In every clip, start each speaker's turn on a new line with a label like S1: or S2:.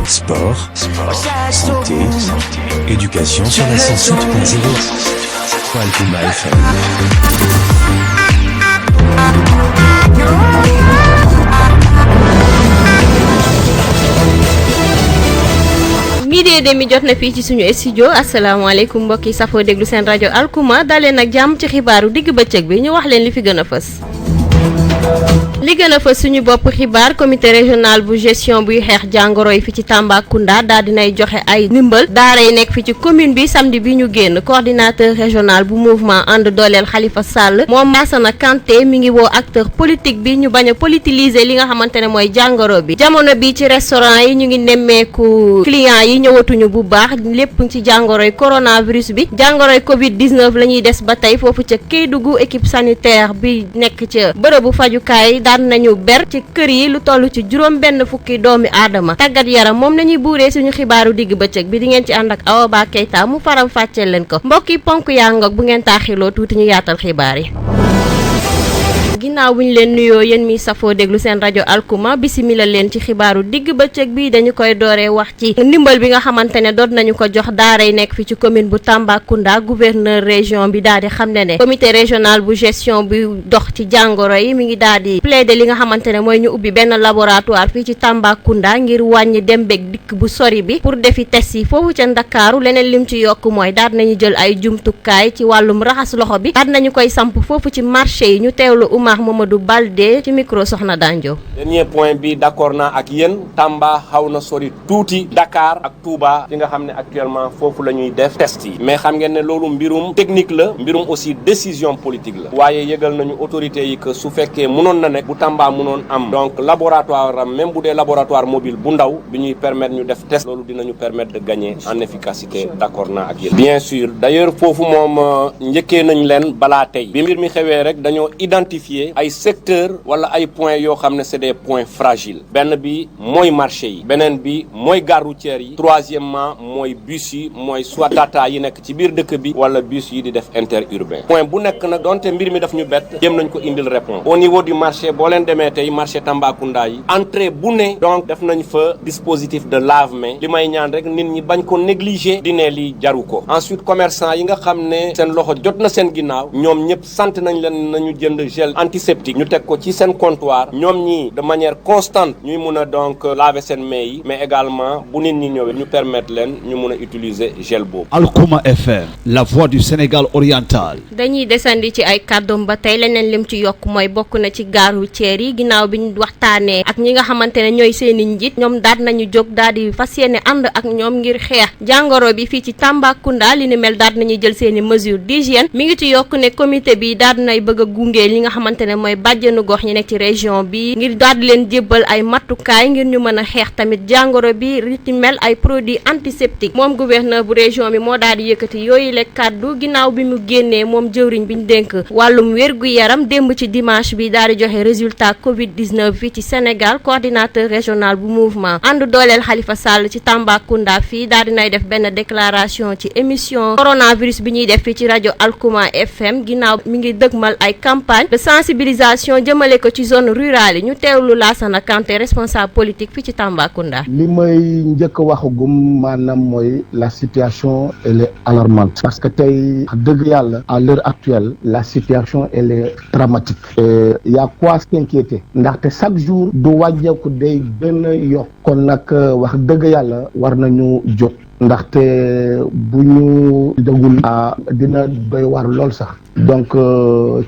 S1: Sport, santé, éducation sur la 107.0. Alcouma FM.
S2: midi et demi jot na fii ci suñu studio asalaamaaleykum mbokk yi safoo déglu seen rajo Alcouma daleen ak jàmm ci xibaaru digg bëccëg bi ñu wax leen li fi gën a fës. li gën a fës suñu bopp xibaar comité régional bu gestion buy xeex jàngoro yi fi ci Tambacounda daal dinay joxe ay ndimbal daara yi nekk fi ci commune bi samedi bi ñu génn coordinateur régional bu mouvement ànd dooleel Khalifa Sall moom Massana Kanté mi ngi woo acteur politique bi ñu bañ a politiser li nga xamante ne mooy jàngoro bi jamono bi ci restaurant yi ñu ngi nemmeeku clients yi ñëwatuñu bu baax lépp ci jàngoroy coronavirus bi jàngoroy Covid 19 la ñuy des ba tey foofu ca Kédougou équipe sanitaire bi nekk ca bërëbu fajukaay daan nañu ber ci kër yi lu toll ci juróom benn fukki doomi aadama tàggat yaram moom nañuy buuree suñu xibaaru digg bëccëg bi di ngeen ci ànd ak Awa Ba Keita mu faram fàcceel leen ko mbokki ponk yaa ngoog bu ngeen taaxiloo tuuti ñu yaatal xibaar yi. ginnaaw bu ñu leen nuyoo yéen mi safoo déglu seen rajo Alcouma bisimila leen ci xibaaru digg bëccëg bi dañu koy dooree wax ci ndimbal bi nga xamante ne doon nañu ko jox daara yi nekk fi ci commune bu Tambacounda gouverneur région bi daal di xam ne comité régional bu gestion bi dox ci jàngoro yi mi ngi daal di plaider li nga xamante ne mooy ñu ubbi benn laboratoire fii ci Tambacounda ngir wàññi dem beeg dikk bu sori bi pour defi test yi foofu ca Ndakaaru leneen lim ci yokk mooy daal nañu jël ay jumtukaay ci wàllum raxas loxo bi daal nañu koy samp foofu ci marché yi ñu teewlu Mamadou Baldé ci micro Soxna Danjo.
S3: dernier point bi d'accord naa ak yéen Tamba xaw na sori tuuti Dakar ak Touba fi nga xam ne actuellement foofu la ñuy def test yi mais xam ngeen ne loolu mbirum technique la mbirum aussi décision politique la waaye yëgal nañu autorités yi que su fekkee mënoon na nekk bu Tamba mënoon am donc laboratoire am même bu dee laboratoire mobile bu ndaw bi ñuy permettre ñu def test loolu dinañu permettre de gagner en efficacité d'accord naa ak yéen bien sûr d'ailleurs foofu moom njëkkee nañ leen balaa tey bi mbir mi xewee rek dañoo identifier ay secteur wala ay points yoo xam ne c'est des points fragiles benn bi mooy marché yi beneen bi mooy gare routière yi troisièmement mooy bus yi mooy soit tata yi nekk ci biir dëkk bi wala bus yi di def interurbain point bu nekk nag donte mbir mi daf ñu bett jëm nañ ko indil réponse au niveau du marché boo leen demee tey marché Tambacounda yi entrée bu ne donc def nañ fa dispositif de lave-mains li may ñaan rek nit ñi bañ ko négliger di ne li jaru ko ensuite commerçant yi nga xam ne seen loxo jot na seen ginnaaw ñoom ñëpp sant nañ leen nañu jënd gel antiseptique ñu teg ko ci seen comptoir ñoom ñi de manière constante ñuy mun a donc laver seen mains yi mais également bu nit ñi ñëwee ñu permettre leen ñu mun a utiliser gel boobu.
S4: Alcouma FM la voix du Sénégal oriental.
S2: dañuy desandi ci ay kàddoom ba tey leneen lim ci yokk mooy bokk na ci gare routière yi ginnaaw bi ñu waxtaanee ak ñi nga xamante ne ñooy seeni njiit ñoom daal nañu jóg daal di fas yéene ànd ak ñoom ngir xeex jàngoro bi fii ci Tambacounda li ni mel daal nañuy jël seeni mesures d'hygiène mi ngi ci yokk ne comité bi daal nay bëgg a gunge li nga xamante ne mooy bàjjenu gox ñi nekk ci région bi ngir daal di leen jébbal ay matukaay ngir ñu mën a xeex tamit jàngoro bi li ci mel ay produits antiseptiques moom gouverneur bu région bi moo daal di yëkkati yooyu le kàddu ginnaaw bi mu génnee moom jëwriñ bi ñu dénk wàllum wér-gu-yaram démb ci dimanche bi daal di joxe résultat Covid 19 fii ci Sénégal coordinateur régional bu mouvement ànd dooleel Khalifa Sall ci Tambacounda fii daal di nay def benn déclaration ci émission coronavirus bi ñuy def fii ci rajo Alcouma FM ginnaaw mi ngi dëgmal ay campagne de sensibilisation jëmale ko ci zone rurale yi ñu teewlu Lassana Kanté responsable politique fii ci Tambacounda.
S5: li may njëkk a waxagum maanaam mooy la situation elle est alarmante parce que tey dëgg yàlla à l'heure actuelle la situation elle est dramatique et y a quoi s'inquiéter ndaxte chaque jour du wàññeeku day gën a yokk kon nag wax dëgg yàlla war nañu jóg ndaxte bu ñu dégul dina doy war lool sax donc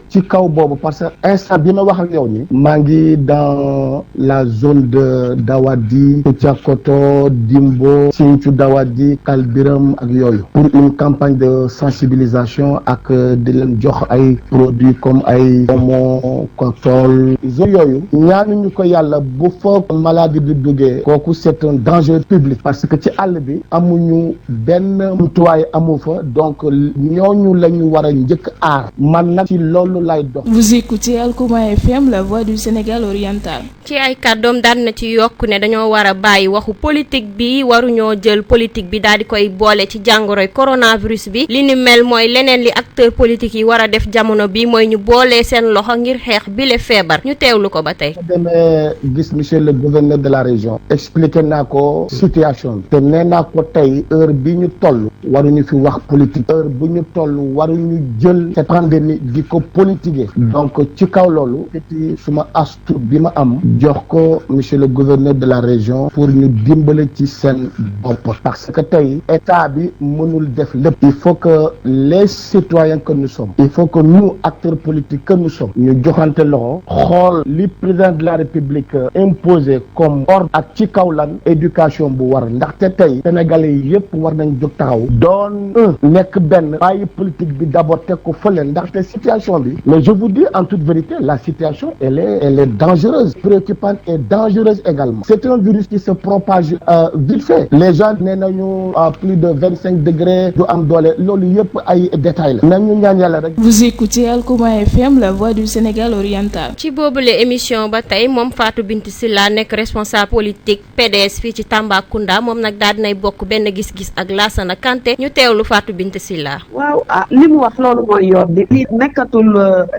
S5: ci kaw boobu parce que instant bi ma wax ak yow ni maa ngi dans la zone de Dawadi Koutiakoto Dimbo Sinthiou Dawadi Kalbiram ak yooyu pour une campagne de sensibilisation ak di leen jox ay produits comme ay omo Kotol zone yooyu ñaanuñu ko yàlla bu foog maladie bi duggee kooku c'est un danger public parce que ci àll bi amuñu benn mutuwaay amu fa donc ñooñu la ñu war a njëkk aar aar man nag ci loolu lay dox.
S6: Vous écoutez Alkouma FM, la voix du Sénégal oriental.
S2: ci ay kàddoom daan na ci yokk ne dañoo war a bàyyi waxu politique bi waruñoo jël politique bi daal di koy boole ci jàngoroy coronavirus bi li ni mel mooy leneen li acteur politique yi war a def jamono bi mooy ñu boolee seen loxo ngir xeex bile feebar ñu teewlu ko ba tey.
S5: demee gis monsieur le gouverneur de la région expliqué naa ko situation bi te nee naa ko tey heure bi ñu toll waruñu fi wax politique heure bu ñu toll waruñu jël cette pandémie di ko politiquer donc ci kaw loolu ci suma astu bi ma am jox ko monsieur le gouverneur de la région pour ñu dimbale ci seen bopp parce que tey état bi mënul def lépp il faut que les citoyens que nous sommes il faut que nous acteurs politiques que nous sommes ñu joxante loxo xool li président de la république imposé comme ordre ak ci kaw lan éducation bu war ndaxte tey sénégalais yi yëpp war nañ jóg taxaw doon nekk benn bàyyi politique bi d'abord teg ko fële ndaxte situation bi mais je vous dis en toute vérité la situation elle est dangereuse préoccupante et dangereuse également c'est un virus qui se propage vite fait les gens nee nañu à plus de 25 degrés du am doole loolu yëpp ay détails la nañu ñaan yàlla rek.
S6: Vous écoutez Alkouma FM, la voix du Sénégal oriental.
S2: ci boobule émission ba tey moom Fatou Bintou Sylla nekk responsable politique PDS fii ci Tambacounda moom nag daal dinay bokk benn gis-gis ak Lassana Kanté ñu teewlu Fatou Bintou Sylla.
S7: waaw li mu wax loolu mooy yoon bi lii nekkatul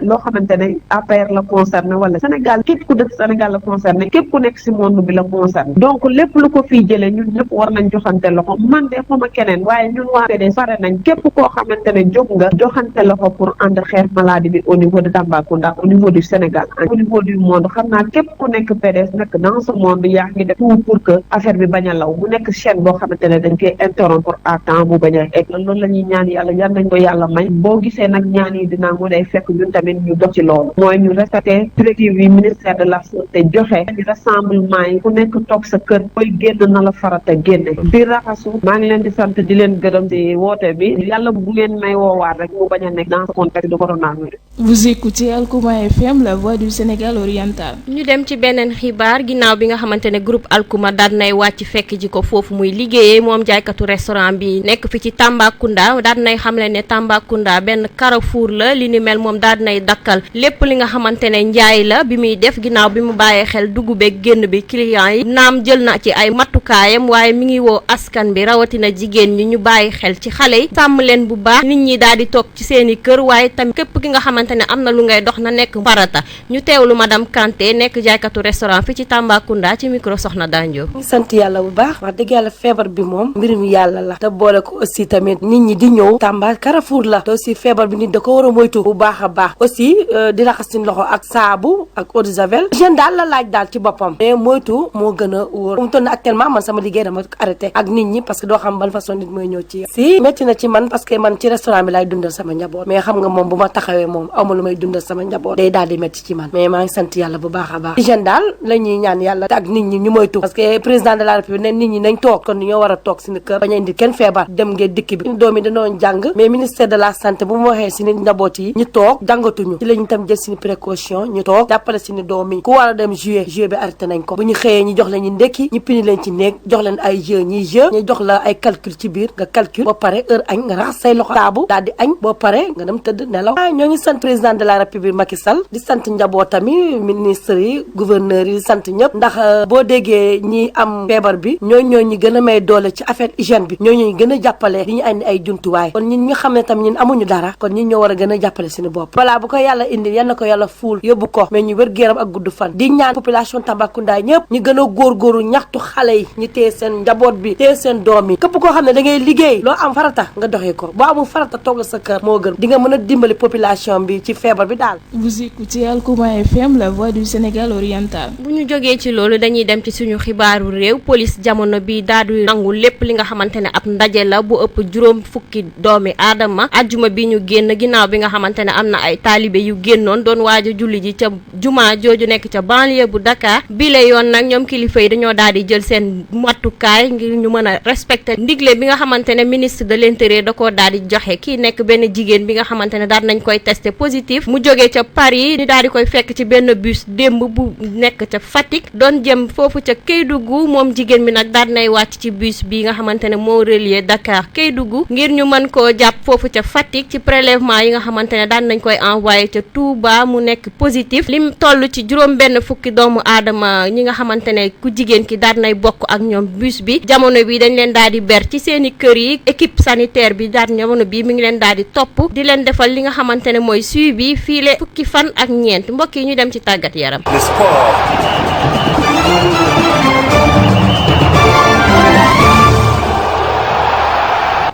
S7: loo xamante ne APR la concerné wala Sénégal képp ku dëkk Sénégal la concerné képp ku nekk si monde bi la concerné donc lépp lu ko fii jëlee ñun ñëpp war nañ joxante loxo man de xama keneen waaye ñun waa PDS pare nañ képp koo xamante ne jóg nga joxante loxo pour ànd xeex maladie bi au niveau de Tambacounda au niveau du Sénégal au niveau du monde xam naa képp ku nekk PDS nekk dans ce monde yaa ngi def tout pour que affaire bi bañ a law mu nekk chaîne boo xamante ne dañ koy interrompre à temps bu bañ a egg loolu la ñuy ñaan yàlla yan nañ ko yàlla may boo gisee nag ñaan yi dinaa mu day fekk ñun tamit ñu dox ci loolu mooy ñu respecté directive yi ministère de la santé joxe di rassemblement yi ku nekk toog sa kër koy génn na la farata génne di raxasu maa ngi leen di sant di leen gërëm ci woote bi yàlla bu ngeen may woowaat rek mu bañ a nekk dans ce contexte de coronavirus.
S6: Vous écoutez Alkouma FM, la voix du Sénégal oriental.
S2: ñu dem ci beneen xibaar ginnaaw bi nga xamante ne groupe Alkouma daan nay wàcc fekk ji ko foofu muy liggéeyee moom jaaykatu restaurant bi nekk fi ci Tambacounda daan nay xamle ne Tambacounda benn carrefour la li ni mel moom daan nay dakkal lépp li nga xamante ne njaay la bi muy def ginnaaw bi mu bàyyee xel dugg beeg génn bi clients yi naam jël na ci ay matukaayam waaye mi ngi woo askan bi rawatina jigéen ñi ñu bàyyi xel ci xale yi sàmm leen bu baax nit ñi daal di toog ci seeni kër waaye tamit képp ki nga xamante ne am na lu ngay dox na nekk farata ñu teewlu madame Kanté nekk jaaykatu restaurant fi ci Tambacounda ci micro soxna Danjo.
S8: sant yàlla bu baax wax dëgg yàlla feebar bi moom mbirum yàlla la te boole ko aussi tamit nit ñi di ñëw Tamba Carrefour la te aussi feebar bi nit da ko war a moytu bu baax a baax aussi di raxas seen loxo ak saabu ak eau de javel hygiène daal la laaj daal ci boppam mais moytu moo gën a wóor fu mu toll actuellement man sama liggéey dama arrêté ak nit ñi parce que doo xam ban façon nit mooy ñëw ci si métti na ci man parce que man ci restaurant bi laay dundal sama njaboot mais xam nga moom bu ma taxawee moom awma lu may dundal sama njaboot day daal di métti ci man mais maa ngi sant yàlla bu baax a baax hygiène daal la ñuy ñaan yàlla ak nit ñi ñu moytu parce que président de la république ne nit ñi nañ toog kon ñoo war a toog suñu kër bañ a indi kenn feebar dem ngeen dikk bi doom yi dañoo jàng mais ministère de la santé bu mu waxee si nit njaboot yi ñu toog jàngatuñu ci lañu tam jël suñu précaution ñu toog jàppale suñu doom yi ku war a dem jouer bi arrêté nañ ko bu ñu xëyee ñu jox leen ñu ndekki ñu pini leen ci néeg jox leen ay jeu ñiy jeu ñu jox la ay calcul ci biir nga calcul boo pare heure añ nga raxas say loxo saabu daal di añ boo pare nga dem tëdd nelaw ñoo ngi sant président de la république Macky Sall di sant njabootam yi ministre yi gouverneur yi di sant ñëpp ndax boo déggee ñi am feebar bi ñoo ñi gën a may doole ci affaire hygiène bi ñoo ñu gën a jàppale di ñu andi ay jumtuwaay kon ñun ñu xam ne tam ñun amuñu dara kon ñun ñoo war a gën a jàppale suñu bopp voilà bu ko yàlla indi yal na ko yàlla fuul yóbbu ko mais ñu wér géeram ak gudd fan di ñaan population Tambacounda ñëpp ñu gën a góorgóoru ñaxtu xale yi ñu téye seen njaboot bi téye seen doom yi képp koo xam ne da ngay liggéey loo am farata nga doxee ko boo amul farata togg sa kër moo gën di nga mën a dimbali population bi ci feebar bi daal.
S6: Vous écoutez Alkouma FM, la voix du Sénégal oriental.
S2: bu ñu jógee ci loolu dañuy dem ci suñu xibaaru réew police jamono bi daal di nangu lépp li nga xamante ne ab ndaje la bu ëpp juróom fukki doomi aadama ajjuma bi ñu génn ginnaaw bi nga xamante ne am na ay taalibe yu génnoon doon waaj a julli ji ca jumaa jooju nekk ca banlieue bu Dakar bi la yoon nag ñoom kilifa yi dañoo daal di jël seen matukaay ngir ñu mën a respecter ndigle bi nga xamante ne ministre de l'intérieur da koo daal di joxe kii nekk benn jigéen bi nga xamante ne daal nañ koy testé positif mu jógee ca Paris ñu daal di koy fekk ci benn bus démb bu nekk ca Fatick doon jëm foofu ca Kédougou moom jigéen bi nag daal nay wàcc ci bus bi nga xamante ne moo relier Dakar Kédougou ngir ñu mën koo jàpp foofu ca Fatick ci prélèvement prélèvement yi nga xamante ne daan nañ koy envoyé ca Touba mu nekk positif lim toll ci juróom benn fukki doomu aadama ñi nga xamante ne ku jigéen ki daan nay bokk ak ñoom bus bi jamono bi dañ leen daal di ber ci seeni kër yi équipe sanitaire bi daan jamono bi mi ngi leen daal di topp di leen defal li nga xamante ne mooy suivi fii le fukki fan ak ñeent mbokk yi ñu dem ci tàggat yaram.
S1: Le sport.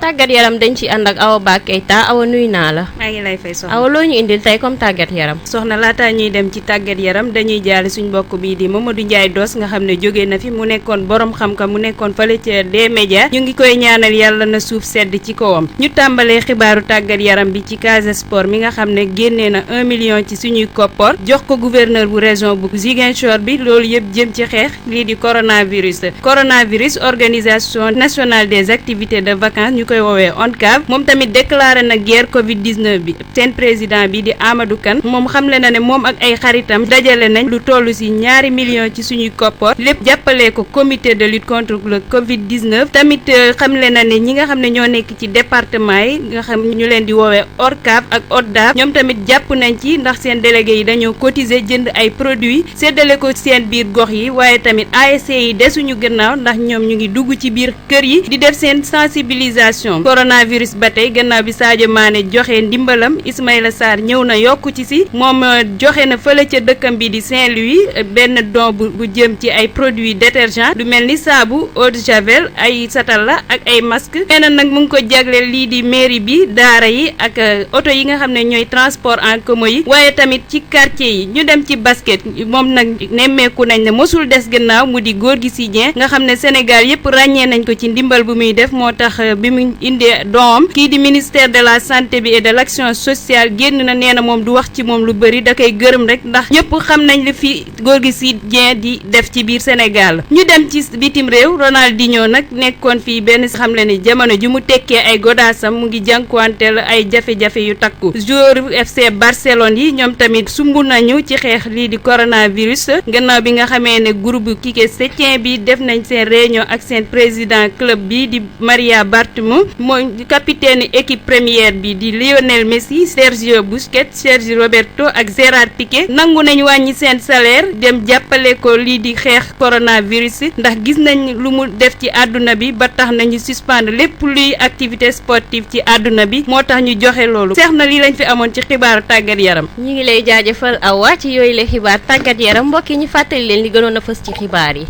S2: tàggat yaram dañ ci ànd ak Awa Ba Keita Awa nuyu naa la.
S9: maa ngi lay fay soxna
S2: Awa loo ñu indil tey comme tàggat yaram.
S9: soxna laataa ñuy dem ci tàggat yaram dañuy jaale suñ mbokk bii di Mamadou Ndiaye Doss nga xam ne jóge na fi mu nekkoon borom xam-xam mu nekkoon fële ca des médias ñu ngi koy ñaanal yàlla na suuf sedd ci kawam. ñu tàmbalee xibaaru tàggat yaram bi ci Casa Sport mi nga xam ne génnee na 1 million ci suñuy koppar jox ko gouverneur bu région bu Ziguinchor bi loolu yëpp jëm ci xeex lii di coronavirus organisation nationale des activités de vacances ñu koy woowee ONCAV moom tamit déclaré na guerre Covid 19 bi seen président bi di Amadou Kane moom xamle na ne moom ak ay xaritam dajale nañ lu toll ci 2 millions ci suñuy koppar lépp jàppale ko comité de lutte contre le Covid 19 tamit xamle na ne ñi nga xam ne ñoo nekk ci département yi nga xam ñu leen di woowee ORCAV ak ODDAV ñoom tamit jàpp nañ ci ndax seen délégué yi dañoo cotiser jënd ay produits séddale ko seen biir gox yi waaye tamit ASC yi desuñu gannaaw ndax ñoom ñu ngi dugg ci biir kër yi di def seen sensibilisation coronavirus ba tey gannaaw bi Sadio Mané joxe ndimbalam Ismaïla Sarr ñëw na yokku ci si moom joxe na fële ca dëkkam bi di Saint-Louis benn don bu jëm ci ay produits détergents lu mel ni saabu eau de javel ay satala ak ay masque nee nag mu ngi ko jagleel lii di mairie bi daara yi ak oto yi nga xam ne ñooy transport en commun yi waaye tamit ci quartier yi ñu dem ci basket moom nag nemmeeku nañ ne mosul des gannaaw mu di Gorgui Sy Dieng nga xam ne Sénégal yëpp ràññee nañ ko ci ndimbal bu muy def moo tax bi mu indee doom kii di ministère de la santé bi et de l'action sociale génn na nee na moom du wax ci moom lu bëri da koy gërëm rek ndax ñëpp xam nañ li fi Gorgui Sy Dieng di def ci biir Sénégal ñu dem ci bitim réew Ronaldinho nag nekkoon fii benn xam le ne jamono ji mu tekkee ay godaasam mu ngi jànkuwanteel ay jafe-jafe yu takku joueur FC Barcelone yi ñoom tamit sumb nañu ci xeex lii di coronavirus gannaaw bi nga xamee ne groupe Quique Sétien bi def nañ seen réunion ak seen président club bi di Maria Bartomeu mooy capitaine équipe première bi di Lionel Messi Sergio Busquets Sergio Roberto ak Gérard Piqué nangu nañ wàññi seen salaire dem jàppale ko lii di xeex coronavirus ndax gis nañ lu mu def ci àdduna bi ba tax nañu suspendre lépp luy activité sportive ci àdduna bi moo tax ñu joxe loolu seex na lii lañ fi amoon ci xibaaru tàggat yaram.
S2: ñi ngi lay jaajëfal Awa ci yooyu la xibaar tàggat yaram mbokk yi ñu fàttali leen li gënoon a fës ci xibaar yi.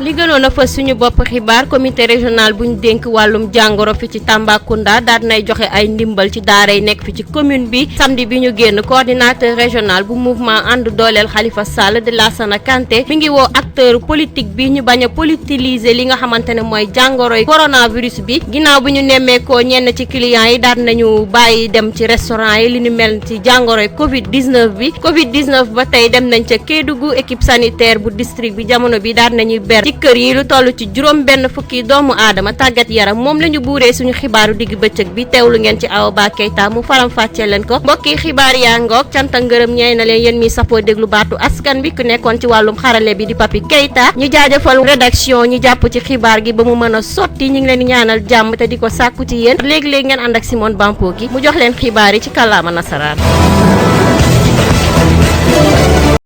S2: li gënoon a fës suñu bopp xibaar comité régional bu ñu dénk wàllum jàngoro fi ci Tambacounda daal nay joxe ay ndimbal ci daara yi nekk fi ci commune bi samedi bi ñu génn coordinateur régional bu mouvement ànd dooleel Khalifa Sall de Lassana Kanté mi ngi woo acteur politique bi ñu bañ a politiser li nga xamante ne mooy jàngoroy coronavirus bi ginnaaw bi ñu nemmeekoo ñenn ci clients yi daal nañu bàyyi dem ci restaurant yi li ñu mel ci jàngoroy Covid 19 bi Covid 19 ba tey dem nañ ca Kédougou équipe sanitaire bu district bi jamono bi daal nañuy ber ci kër yi lu toll ci juróom benn fukki doomu aadama tàggat yaram moom la ñu buuree suñu xibaaru digg bëccëg bi teewlu ngeen ci Awa Ba Keita mu faram fàccee leen ko mbokki xibaar yaa ngoog cant ak ngërëm ñeey na leen yéen mi sapoo déglu baatu askan bi ku nekkoon ci wàllum xarale bi di Papi Keita ñu jaajëfal rédaction ñi jàpp ci xibaar gi ba mu mën a sotti ñu ngi leen di ñaanal jàmm te di ko sàkku ci yéen léegi-léegi ngeen ànd ak Simone Bampoki mu jox leen xibaar yi ci kàllaama nasaraan